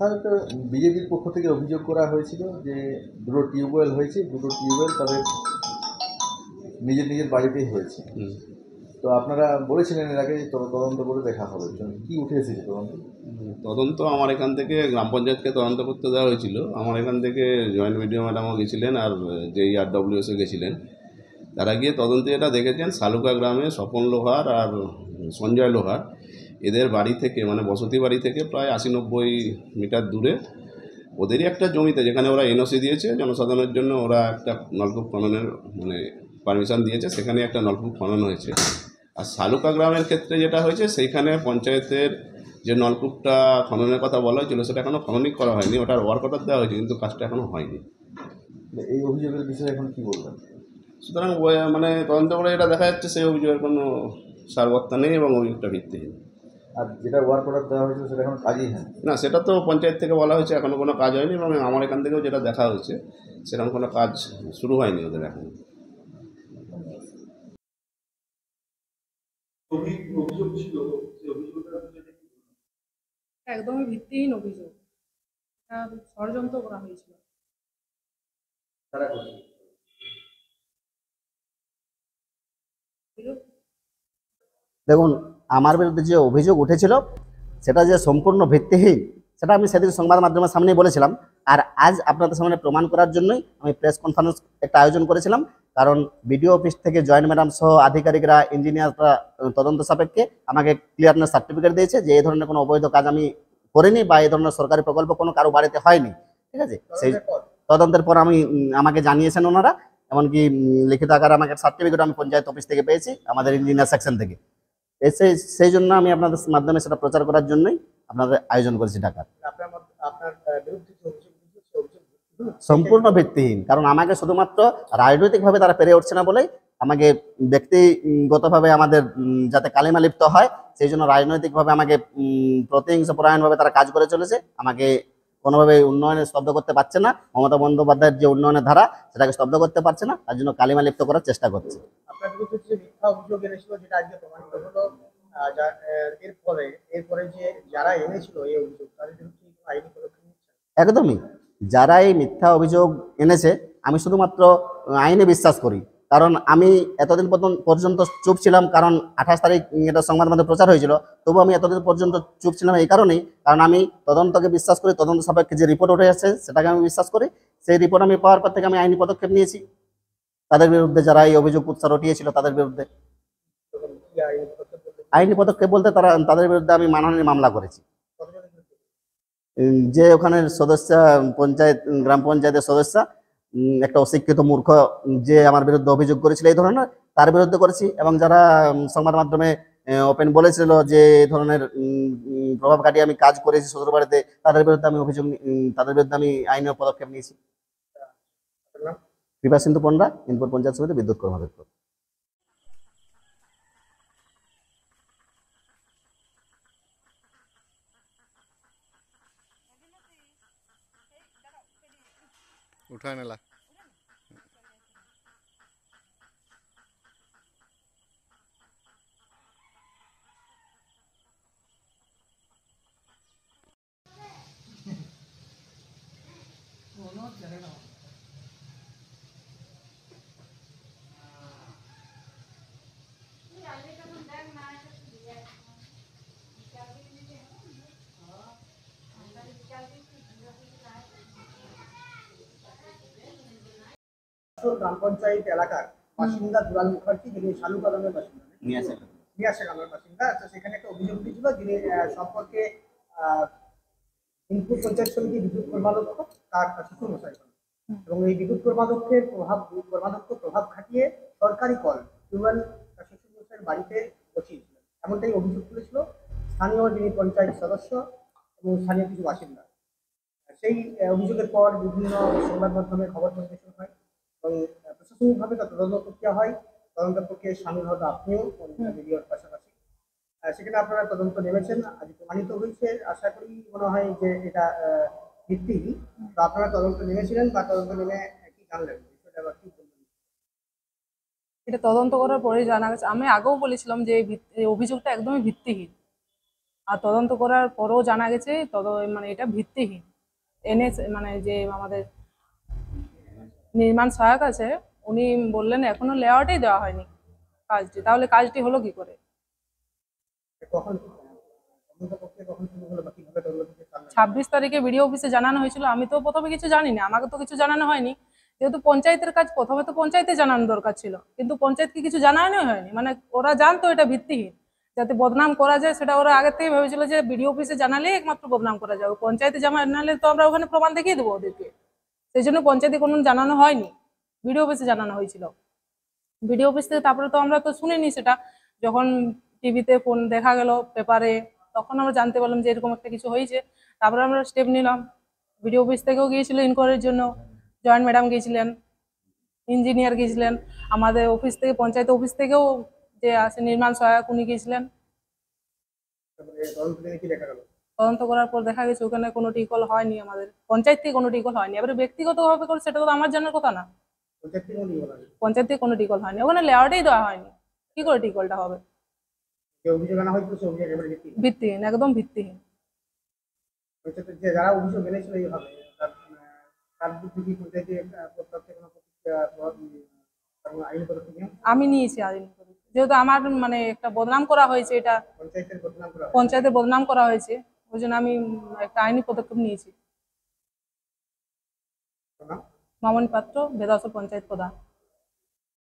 Sir, একটা বিজেপির পক্ষ থেকে অভিযোগ করা হয়েছিল যে দুটো টিউবওয়েল হয়েছে, দুটো টিউবওয়েল তাদের নিজের নিজের বাড়িতেই হয়েছে। তো আপনারা বলেছিলেন এর আগে যে তদন্ত করে দেখা হবে, কি উঠে এসেছে তদন্ত? তদন্ত আমার এখান থেকে গ্রাম পঞ্চায়েতকে তদন্ত করতে দেওয়া হয়েছিল। আমার এখান থেকে জয়েন্ট বিডিও ম্যাডামও গেছিলেন, আর যেই RWSও গেছিলেন। তারা গিয়ে তদন্তে এটা দেখেছেন, শালুকা গ্রামে স্বপন লোহার আর সঞ্জয় লোহার এদের বাড়ি থেকে, মানে বসতি বাড়ি থেকে প্রায় 80-90 মিটার দূরে ওদেরই একটা জমিতে, যেখানে ওরা NOC দিয়েছে জনসাধারণের জন্য, ওরা একটা নলকূপ খননের মানে পারমিশন দিয়েছে, সেখানে একটা নলকূপ খনন হয়েছে। আর শালুকা গ্রামের ক্ষেত্রে যেটা হয়েছে, সেইখানে পঞ্চায়েতের যে নলকূপটা খননের কথা বলা হয়েছিল সেটা এখনও খননই করা হয়নি, ওটার ওয়ার্ক অর্ডার দেওয়া হয়েছে কিন্তু কাজটা এখনও হয়নি। এই অভিযোগের বিষয়ে এখন কি বলবেন? সুতরাং মানে তদন্ত করে এটা দেখা যাচ্ছে সেই অভিযোগের কোনো সারবত্তা নেই এবং অভিযোগটা ভিত্তিহীন। আর যেটা ওয়ার্ক অর্ডার দেওয়া হয়েছিল সেটা এখন কাজই হয়নি? না, সেটা তো পঞ্চায়েত থেকে বলা হয়েছে, এখনও কোনো কাজ হয়নি, এবং আমার এখান থেকেও যেটা দেখা হয়েছে সেরকম কোনো কাজ শুরু হয়নি ওদের এখন। অভিযোগ ছিল, একদমই ভিত্তিহীন অভিযোগ। এটা ষড়যন্ত্র করা হয়েছিল। তারা করছে। দেখুন, আমার বিরুদ্ধে যে অভিযোগ উঠেছিল সেটা যে সম্পূর্ণ ভিত্তিহীন, সেটা আমি সেদিন সংবাদ মাধ্যমের সামনেই বলেছিলাম। আর আজ আপনাদের সামনে প্রমাণ করার জন্যই আমি প্রেস কনফারেন্স একটা আয়োজন করেছিলাম। কারণ বিডিও অফিস থেকে জয়েন্ট ম্যাডাম সহ আধিকারিকরা, ইঞ্জিনিয়াররা তদন্ত সাপেক্ষে আমাকে ক্লিয়ারনেস সার্টিফিকেট দিয়েছে যে এই ধরনের কোনো অবৈধ কাজ আমি করিনি বা এই ধরনের সরকারি প্রকল্প কোনো কারো বাড়িতে হয়নি। ঠিক আছে, সেই তদন্তের পর আমাকে জানিয়েছেন ওনারা, এমনকি লিখিত আকারে আমাকে সার্টিফিকেট আমি পঞ্চায়েত অফিস থেকে পেয়েছি, আমাদের ইঞ্জিনিয়ার সেকশন থেকে। সেই জন্য আমি আপনাদের মাধ্যমে সেটা প্রচার করার জন্যই আপনাদের আয়োজন করেছি ঢাকার। সম্পূর্ণ ভিত্তিহীন, কারণ আমাকে শুধুমাত্র রাজনৈতিকভাবে তারা পেরে উঠছে না বলেই আমাকে ব্যক্তিগতভাবে আমাদের যাতে কালিমা লিপ্ত হয়, সেই জন্য রাজনৈতিকভাবে আমাকে প্রতিহিংসা পরায়ণভাবে তারা কাজ করে চলেছে। আমাকে কোনোভাবে উন্নয়নে স্তব্ধ করতে পারছে না। মমতা বন্দ্যোপাধ্যায়ের যে উন্নয়নের ধারা সেটাকে স্তব্ধ করতে পারছে না, তার জন্য কালিমা লিপ্ত করার চেষ্টা করছে। আপনার বিরুদ্ধে যে মিথ্যা অভিযোগ এনেছিল যেটা আজকে প্রমাণিত হলো, এরপরে যে যারা এনেছিল এই অভিযোগ তাদের বিরুদ্ধে আইনি পদক্ষেপ নিচ্ছে? একদমই, যারা এই মিথ্যা অভিযোগ এনেছে, আমি শুধুমাত্র আইনে বিশ্বাস করি। কারণ আমি এতদিন পর্যন্ত চুপ ছিলাম, কারণ 28 তারিখ এটা সংবাদ মাধ্যমে প্রচার হয়েছিল। তবু আমি এতদিন পর্যন্ত চুপ ছিলাম এই কারণেই, কারণ আমি তদন্তকে বিশ্বাস করি। তদন্ত সাপেক্ষে যে রিপোর্ট উঠে আসছে সেটাকে আমি বিশ্বাস করি। সেই রিপোর্ট আমি পাওয়ার পর থেকে আমি আইনি পদক্ষেপ নিয়েছি তাদের বিরুদ্ধে, যারা এই অভিযোগ উৎসাহ রটিয়েছিল তাদের বিরুদ্ধে। আইনি পদক্ষেপ বলতে তাদের বিরুদ্ধে আমি মানহানির মামলা করেছি। যে ওখানে সদস্য, গ্রাম পঞ্চায়েতের সদস্য, একটা অশিক্ষিত মূর্খ যে আমার বিরুদ্ধে অভিযোগ করেছিল এই ধরনের, তার বিরুদ্ধে করেছি। এবং যারা সংবাদ মাধ্যমে ওপেন বলেছিল যে এই ধরনের প্রভাব খাটিয়ে আমি কাজ করেছি শ্বশুরবাড়িতে, তাদের বিরুদ্ধে আমি আইনি পদক্ষেপ নিয়েছি। কৃপা সিন্ধু পন্ডা, ইনপুর পঞ্চায়েত সমিতি, বিদ্যুৎ কর্মাধ্যক্ষ। उठा नेला গ্রাম পঞ্চায়েত এলাকার বাসিন্দা দুলাল মুখার্জি, যিনি শালুকা গ্রামের বাসিন্দা, নিয়াসা গ্রামের বাসিন্দা। আচ্ছা, সেখানে একটা অভিযোগ উঠেছিল যিনি সম্পর্কে ইনপুট পঞ্চায়েত সমিতি বিদ্যুৎ কর্মাধ্যক্ষ তার শ্বশুর মশাই, এবং এই বিদ্যুৎ কর্মাধ্যক্ষ প্রভাব খাটিয়ে সরকারি কল টিউবওয়েল তার শ্বশুর মশাইয়ের বাড়িতে বসিয়েছিলেন, এমনটাই অভিযোগ তুলেছিল স্থানীয় যিনি পঞ্চায়েত সদস্য এবং স্থানীয় কিছু বাসিন্দা। সেই অভিযোগের পর বিভিন্ন সংবাদ মাধ্যমে খবর পরিবেশন হয় এবং প্রশাসনিকভাবে তা তদন্ত প্রক্রিয়া হয়। তদন্ত প্রক্রিয়ায় সামিল হতে আপনিও মিডিয়ার পাশাপাশি সেখানে আপনারা তদন্ত নেমেছেন, আজ প্রমাণিত হয়েছে। আশা করি মনে হয় যে এটা ভিত্তিহীন। তো আপনারা তদন্ত নেমেছিলেন বা তদন্ত নেমে কি জানলেন, বিষয়টা আবার কি বলবেন? এটা তদন্ত করার পরে জানা গেছে, আমি আগেও বলেছিলাম যে এই অভিযোগটা একদমই ভিত্তিহীন। আর তদন্ত করার পরেও জানা গেছে মানে এটা ভিত্তিহীন। মানে যে আমাদের নির্মাণ সহায়ক আছে উনি বললেন এখনো লেআউটই দেওয়া হয়নি কাজটি, তাহলে কাজটি হলো কি করে? কখন তদন্ত প্রক্রিয়া কখন শুরু হলো বা কিভাবে তদন্ত চালানো? 26 তারিখে বিডিও অফিসে জানানো হয়েছিল। আমি তো প্রথমে কিছু জানি না, আমাকে তো কিছু জানানো হয়নি, যেহেতু পঞ্চায়েতের কাজ প্রথমে তো পঞ্চায়েতে জানানো দরকার ছিল, কিন্তু পঞ্চায়েতকে কিছু জানানোই হয়নি। মানে ওরা জানতো এটা ভিত্তিহীন, যাতে বদনাম করা যায় সেটা ওরা আগে থেকে ভেবেছিল যে বিডিও অফিসে জানালেই একমাত্র বদনাম করা যাবে, পঞ্চায়েতে জানালে তো আমরা ওখানে প্রমাণ দেখিয়ে দেবো ওদেরকে। সেই জন্য পঞ্চায়েতে কোনো জানানো হয়নি, বিডিও অফিসে জানানো হয়েছিল। বিডিও অফিস থেকে তারপরে তো আমরা তো শুনিনি সেটা, যখন টিভিতে ফোন দেখা গেল পেপারে তখন আমরা জানতে পারলাম যে এরকম একটা কিছু হয়েছে। তারপরে আমরা স্টেপ নিলাম, বিডিও অফিস থেকেও গিয়েছিল ইনকোয়ারির জন্য, জয়েন্ট ম্যাডাম গিয়েছিলেন, ইঞ্জিনিয়ার গিয়েছিলেন, আমাদের অফিস থেকে পঞ্চায়েত অফিস থেকেও যে আছে নির্মাণ সহায়ক উনি গিয়েছিলেন। তারপরে তদন্ত থেকে কি দেখা গেল? তদন্ত করার পর দেখা গেছে ওখানে কোনো টিকল হয়নি, আমাদের পঞ্চায়েত থেকে কোনো টিকল হয়নি। এবারে ব্যক্তিগতভাবে করে সেটা তো আমার জানার কথা না, পঞ্চায়েত থেকে কোনো নিয়ে বলা হয়নি? পঞ্চায়েত থেকে কোনো টিকল হয়নি, ওখানে লেআউটেই দেওয়া হয়নি, কি করে টিকলটা হবে? যে অভিযোগ আনা হয়েছিল সে অভিযোগ একেবারে ভিত্তিহীন। ভিত্তিহীন, একদম ভিত্তিহীন। পঞ্চায়েতের যে যারা অভিযোগ এনেছিল এইভাবে তার বিরুদ্ধে কি পঞ্চায়েতে প্রত্যেক কোনো প্রতিক্রিয়া এবং আইনি পদক্ষেপ নেওয়া? আমি নিয়েছি আইন পদক্ষেপ। যেহেতু আমার মানে একটা বদনাম করা হয়েছে, এটা পঞ্চায়েতের বদনাম করা হয়। পঞ্চায়েতের বদনাম করা হয়েছে, ওই জন্য আমি একটা আইনি পদক্ষেপ নিয়েছি। আপনার নাম? মামনি পাত্র, ভেদাসল পঞ্চায়েত প্রধান।